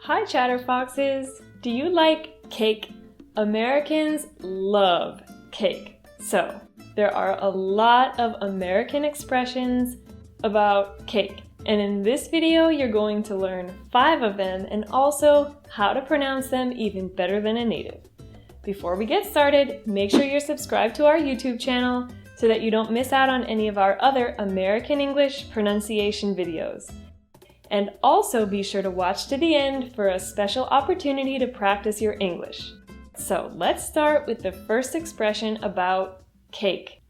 Hi Chatterfoxes! Do you like cake? Americans love cake. So, there are a lot of American expressions about cake. And in this video, you're going to learn 5 of them and also how to pronounce them even better than a native. Before we get started, make sure you're subscribed to our YouTube channel so that you don't miss out on any of our other American English pronunciation videos. And also be sure to watch to the end for a special opportunity to practice your English. So let's start with the first expression about cake.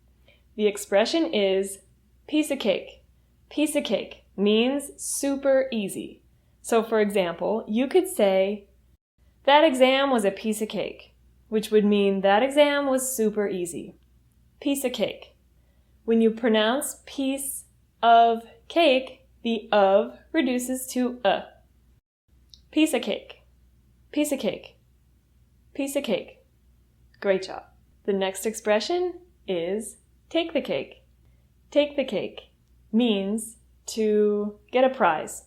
The expression is piece of cake. Piece of cake means super easy. So for example, you could say, that exam was a piece of cake, which would mean that exam was super easy. Piece of cake. When you pronounce piece of cake, the of reduces to a. Piece of cake. Piece of cake. Piece of cake. Great job. The next expression is take the cake. Take the cake means to get a prize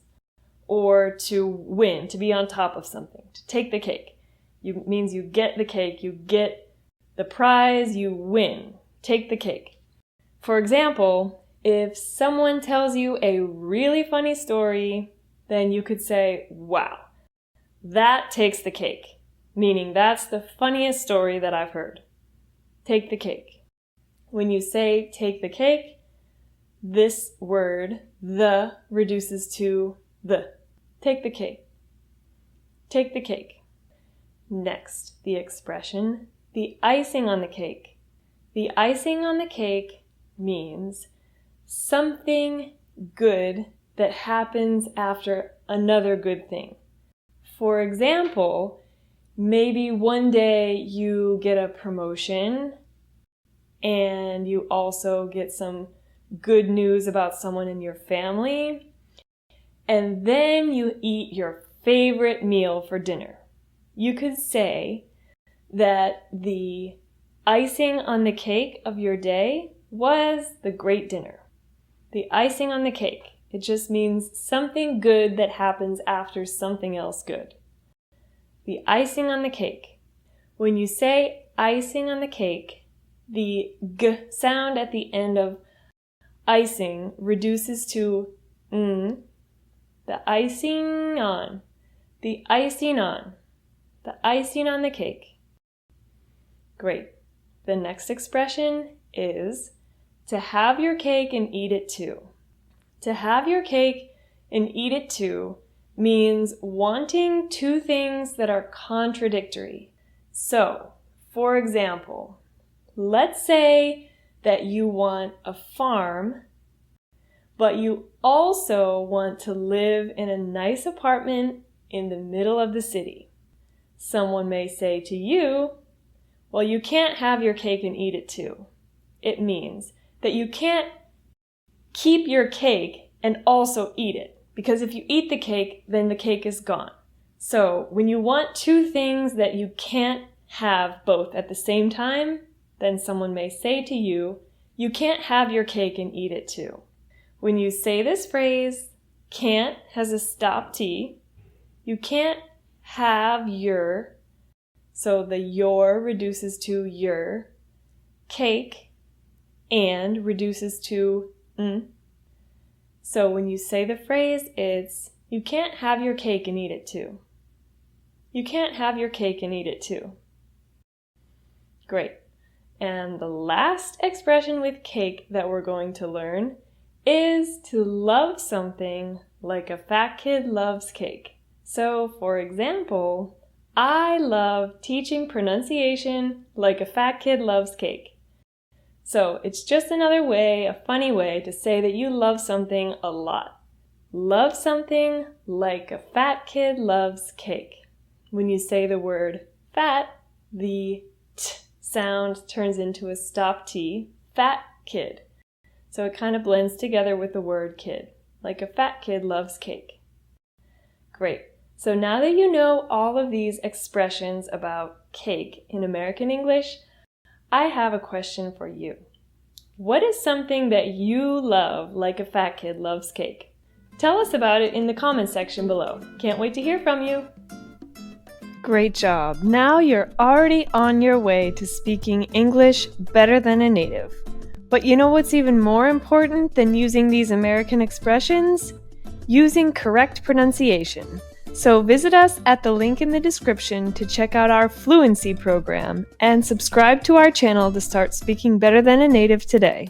or to win, to be on top of something. To take the cake means you get the cake, you get the prize, you win. Take the cake. For example, if someone tells you a really funny story, then you could say, wow, that takes the cake, meaning that's the funniest story that I've heard. Take the cake. When you say take the cake, this word, the, reduces to the. Take the cake. Take the cake. Next, the expression, the icing on the cake. The icing on the cake means something good that happens after another good thing. For example, maybe one day you get a promotion and you also get some good news about someone in your family, and then you eat your favorite meal for dinner. You could say that the icing on the cake of your day was the great dinner. The icing on the cake. It just means something good that happens after something else good. The icing on the cake. When you say icing on the cake, the g sound at the end of icing reduces to n. The icing on. The icing on. The icing on the cake. Great. The next expression is to have your cake and eat it too. To have your cake and eat it too means wanting two things that are contradictory. So, for example, let's say that you want a farm, but you also want to live in a nice apartment in the middle of the city. Someone may say to you, well, you can't have your cake and eat it too. It means that you can't keep your cake and also eat it. Because if you eat the cake, then the cake is gone. So when you want two things that you can't have both at the same time, then someone may say to you, you can't have your cake and eat it too. When you say this phrase, can't has a stop T. You can't have your, so the your reduces to your, cake, and reduces to n. So when you say the phrase, it's you can't have your cake and eat it too. You can't have your cake and eat it too. Great. And the last expression with cake that we're going to learn is to love something like a fat kid loves cake. So for example, I love teaching pronunciation like a fat kid loves cake. So it's just another way, a funny way to say that you love something a lot. Love something like a fat kid loves cake. When you say the word fat, the t sound turns into a stop T, fat kid. So it kind of blends together with the word kid, like a fat kid loves cake. Great. So now that you know all of these expressions about cake in American English, I have a question for you. What is something that you love like a fat kid loves cake? Tell us about it in the comments section below. Can't wait to hear from you! Great job! Now you're already on your way to speaking English better than a native. But you know what's even more important than using these American expressions? Using correct pronunciation. So visit us at the link in the description to check out our fluency program and subscribe to our channel to start speaking better than a native today.